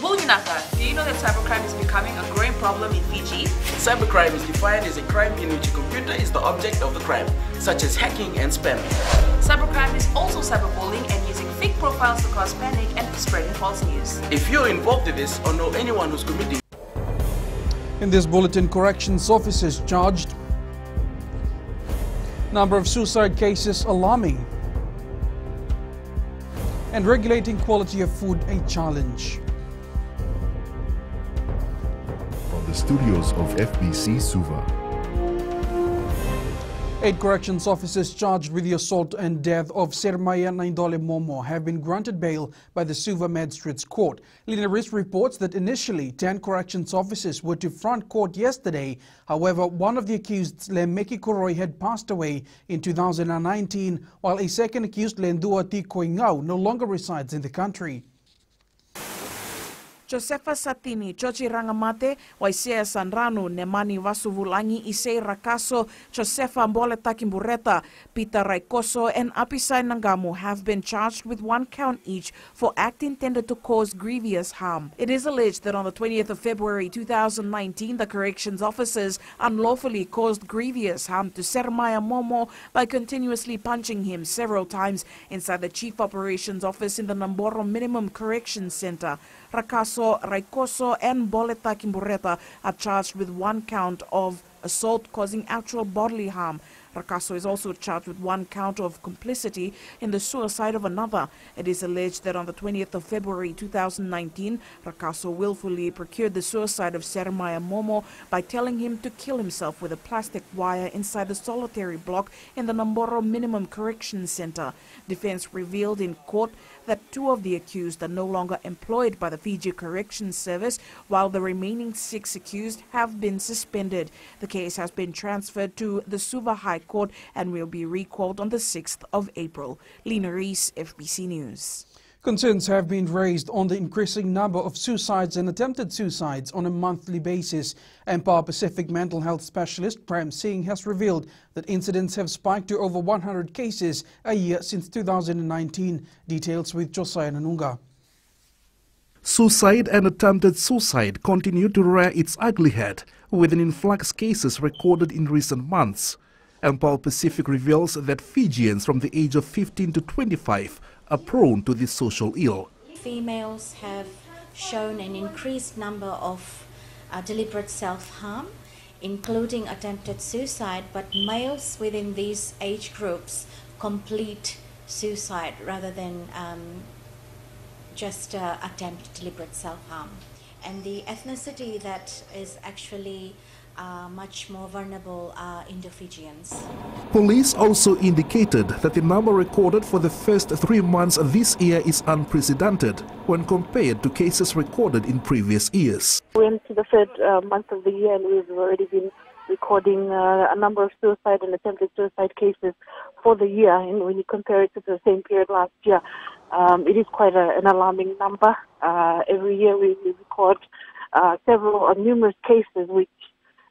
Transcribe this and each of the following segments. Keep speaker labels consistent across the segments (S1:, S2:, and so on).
S1: Bulginaka, do you know that cybercrime is becoming a growing problem in Fiji?
S2: Cybercrime is defined as a crime in which a computer is the object of the crime, such as hacking and spamming.
S1: Cybercrime is also cyberbullying and using fake profiles to cause panic and spreading false news.
S2: If you're involved in this or know anyone who's committing...
S3: In this bulletin, corrections officers charged. Number of suicide cases alarming. And regulating quality of food a challenge.
S4: From the studios of FBC Suva.
S3: 8 corrections officers charged with the assault and death of Sermaya Naindole Momo have been granted bail by the Suva Magistrates Court. Lina Rees reports that initially 10 corrections officers were to front court yesterday. However, one of the accused, Lemeki Koroi, had passed away in 2019, while a second accused, Lendua Tikoingau, no longer resides in the country.
S5: Josefa Satini, Chochi Rangamate, Waisea Sanranu, Nemani Vasuvulangi, Issei Rakaso, Josefa Mbole Takimbureta, Peter Raikoso, and Apisai Nangamu have been charged with 1 count each for act intended to cause grievous harm. It is alleged that on the 20th of February 2019, the corrections officers unlawfully caused grievous harm to Sermaya Momo by continuously punching him several times inside the Chief Operations Office in the Namboro Minimum Corrections Center. Rakaso, Raikoso, and Boleta Kimbureta are charged with 1 count of assault causing actual bodily harm. Rakaso is also charged with 1 count of complicity in the suicide of another. It is alleged that on the 20th of February 2019, Rakaso willfully procured the suicide of Sermaya Momo by telling him to kill himself with a plastic wire inside the solitary block in the Namboro Minimum Corrections Center. Defense revealed in court that 2 of the accused are no longer employed by the Fiji Corrections Service, while the remaining 6 accused have been suspended. The case has been transferred to the Suva High Court and will be recalled on the 6th of April. Lina Rees, FBC News.
S3: Concerns have been raised on the increasing number of suicides and attempted suicides on a monthly basis. Empower Pacific mental health specialist Prem Singh has revealed that incidents have spiked to over 100 cases a year since 2019. Details with Josiah Nanunga.
S6: Suicide and attempted suicide continue to rear its ugly head, with an influx cases recorded in recent months. Empower Pacific reveals that Fijians from the age of 15 to 25 are prone to this social ill.
S7: Females have shown an increased number of deliberate self-harm, including attempted suicide, but males within these age groups complete suicide rather than just attempt deliberate self-harm. And the ethnicity that is actually much more vulnerable are Indo-Fijians.
S6: Police also indicated that the number recorded for the first 3 months this year is unprecedented when compared to cases recorded in previous years.
S8: We're into the 3rd month of the year and we've already been recording a number of suicide and attempted suicide cases for the year. And when you compare it to the same period last year, it is quite an alarming number. Every year we record several or numerous cases which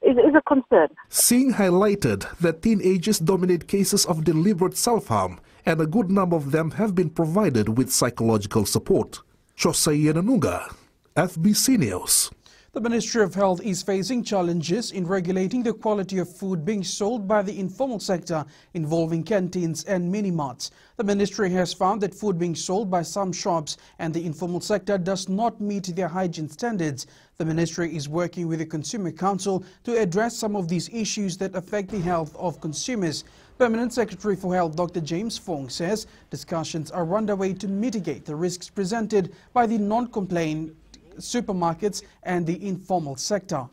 S8: is a concern. Singh
S6: highlighted that teenagers dominate cases of deliberate self-harm, and a good number of them have been provided with psychological support. Josiah Nanunga, FBC News.
S3: The Ministry of Health is facing challenges in regulating the quality of food being sold by the informal sector involving canteens and mini-marts. The ministry has found that food being sold by some shops and the informal sector does not meet their hygiene standards. The ministry is working with the Consumer Council to address some of these issues that affect the health of consumers. Permanent Secretary for Health Dr. James Fong says discussions are underway to mitigate the risks presented by the non-compliant supermarkets and the informal sector.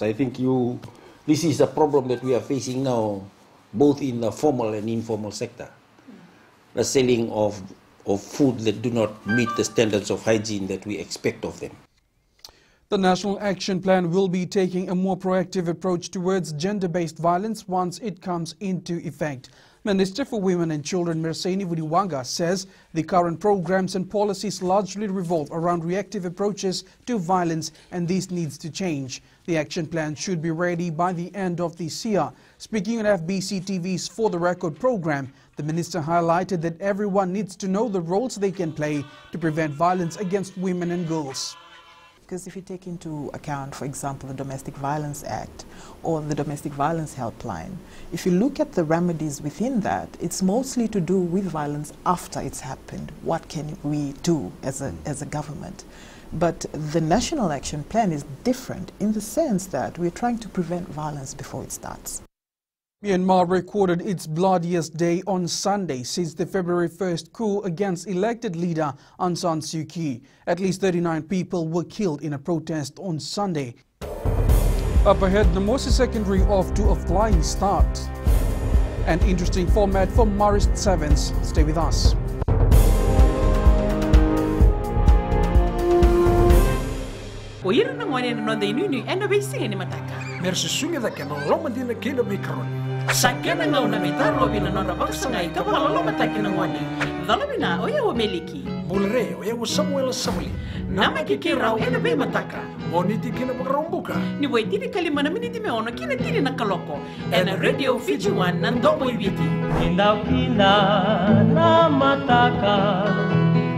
S9: I think this is a problem that we are facing now, both in the formal and informal sector. The selling of food that do not meet the standards of hygiene that we expect of them.
S3: The National Action Plan will be taking a more proactive approach towards gender-based violence once it comes into effect. Minister for Women and Children Merseni Vudiwanga says the current programs and policies largely revolve around reactive approaches to violence, and this needs to change. The action plan should be ready by the end of this year. Speaking on FBC TV's For the Record program, the minister highlighted that everyone needs to know the roles they can play to prevent violence against women and girls.
S10: because if you take into account, for example, the Domestic Violence Act or the Domestic Violence Helpline, if you look at the remedies within that, it's mostly to do with violence after it's happened. What can we do as a government? But the National Action Plan is different in the sense that we're trying to prevent violence before it starts.
S3: Myanmar recorded its bloodiest day on Sunday since the February 1st coup against elected leader Aung San Suu Kyi. At least 39 people were killed in a protest on Sunday. Up ahead, Namosi Secondary off to a flying start. An interesting format for Marist Sevens. Stay with us.
S11: Oira na ngone no de nunu ena be singa ni mataka.
S12: Mersu sunga da kana loma dina kila mikron.
S11: Sakena ngau na metaro bina nora baksangai kapala loma taki na ngone. Dalabina oya o meliki.
S12: Bulre oya o Samuel Samuli.
S11: Nama kiki rau ena be mataka.
S12: Oni ti kina makarombuka.
S11: Ni wai tiri kalima na miniti me ono kina tiri na kaloko. Ena Radio Fiji One nandomo ibiti.
S13: Kinda kinda na mataka.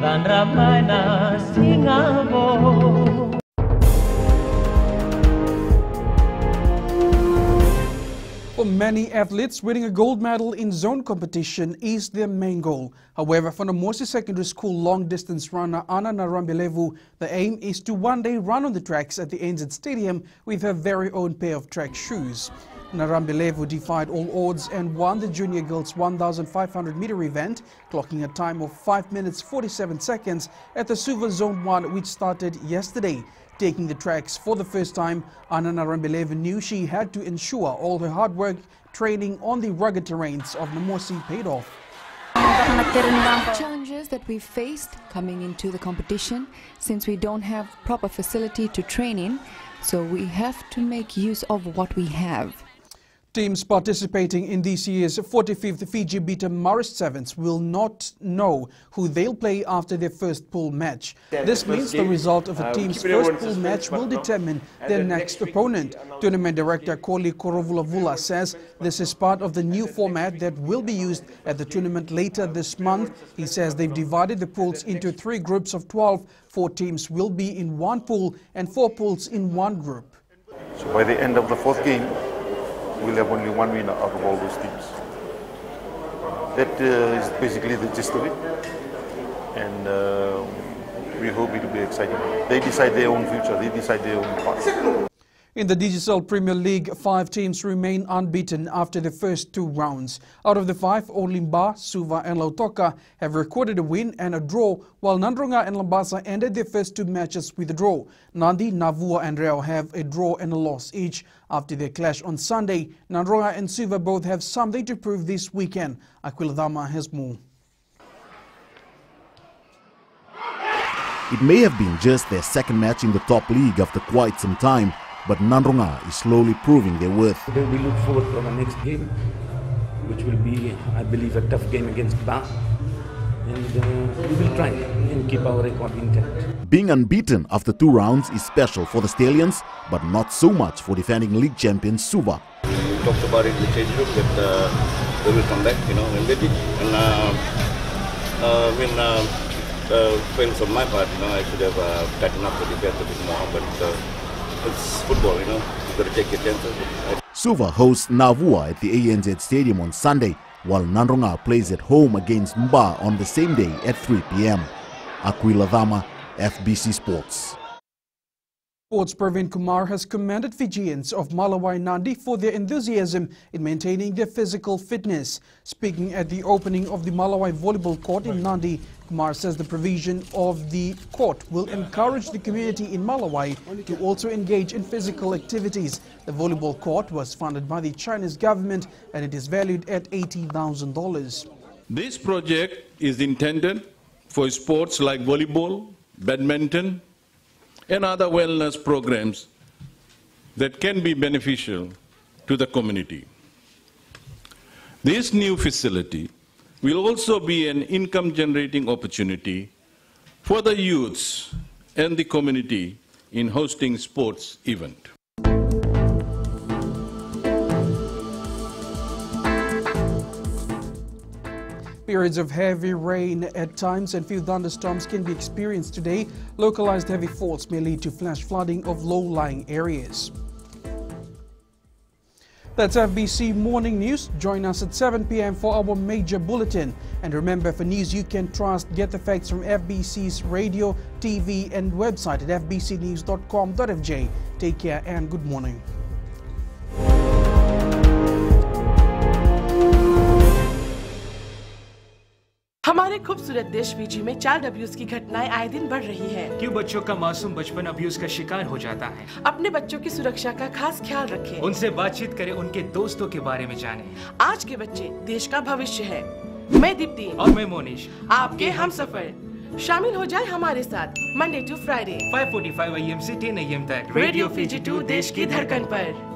S13: Dan ramai na singabo.
S3: For many athletes, winning a gold medal in zone competition is their main goal. However, for Namosi Secondary School long-distance runner Anna Narambelevu, the aim is to one day run on the tracks at the NZ Stadium with her very own pair of track shoes. Narambelevu defied all odds and won the junior girls 1,500 meter event, clocking a time of 5 minutes 47 seconds at the Suva Zone 1, which started yesterday. Taking the tracks for the first time, Anna Narambelevu knew she had to ensure all her hard work training on the rugged terrains of Namosi paid off.
S14: Challenges that we faced coming into the competition, since we don't have proper facility to train in, so we have to make use of what we have.
S3: Teams participating in this year's 45th Fiji Beta Marist Sevens will not know who they'll play after their first pool match. This means the result of a team's first pool match will determine their next opponent. Tournament director Koli Korovulavula says this is part of the new format that will be used at the tournament later this month. He says they've divided the pools into 3 groups of 12. 4 teams will be in one pool and 4 pools in one group.
S15: So by the end of the 4th game, we'll have only one winner out of all those teams. That is basically the gist of it, and we hope it will be exciting. They decide their own future, they decide their own path.
S3: In the Digicel Premier League, 5 teams remain unbeaten after the first 2 rounds. Out of the 5, only Mba, Suva and Lautoka have recorded a win and a draw, while Nandronga and Lambasa ended their first 2 matches with a draw. Nandi, Navua and Reo have a draw and a loss each. After their clash on Sunday, Nandronga and Suva both have something to prove this weekend. Aquila Dama has more.
S4: It may have been just their second match in the top league after quite some time, but Nandronga is slowly proving their worth.
S16: We look forward to our next game, which will be, I believe, a tough game against Ba. And we will try and keep our record intact.
S4: Being unbeaten after 2 rounds is special for the Stallions, but not so much for defending league champion Suva.
S17: We talked about it in the change room that they will come back, and they did. And fails on my part, I should have tightened up the defense a bit more, but it's football, you've got to take your chances.
S4: Suva hosts Navua at the ANZ Stadium on Sunday, while Nandronga plays at home against Mba on the same day at 3 p.m. Aquila Dama, FBC Sports.
S3: Sports Praveen Kumar has commended Fijians of Malawai Nandi for their enthusiasm in maintaining their physical fitness. Speaking at the opening of the Malawai Volleyball Court in Nandi, Kumar says the provision of the court will encourage the community in Malawai to also engage in physical activities. The volleyball court was funded by the Chinese government and it is valued at $80,000.
S18: This project is intended for sports like volleyball, badminton, and other wellness programs that can be beneficial to the community. This new facility will also be an income-generating opportunity for the youths and the community in hosting sports events.
S3: Periods of heavy rain at times and few thunderstorms can be experienced today. Localized heavy faults may lead to flash flooding of low-lying areas. That's FBC Morning News. Join us at 7 p.m. for our major bulletin. And remember, for news you can trust, get the facts from FBC's radio, TV and website at fbcnews.com.fj. Take care and good morning.
S1: हमारे खूबसूरत देश Fiji में child abuse की घटनाएं आए दिन बढ़ रही हैं।
S19: क्यों बच्चों का मासूम बचपन अब्यूज का शिकार हो जाता है?
S1: अपने बच्चों की सुरक्षा का खास ख्याल रखें।
S19: उनसे बातचीत करें, उनके दोस्तों के बारे में जानें।
S1: आज के बच्चे देश का भविष्य है। मैं दीप्ति
S19: और मैं मोनिश,
S1: आपके हमसफर। शामिल हो जाए हमारे साथ मंडे टू फ्राइडे
S19: 5:45 AM से 10 AM तक
S1: रेडियो फिजी 2 देश की धड़कन पर।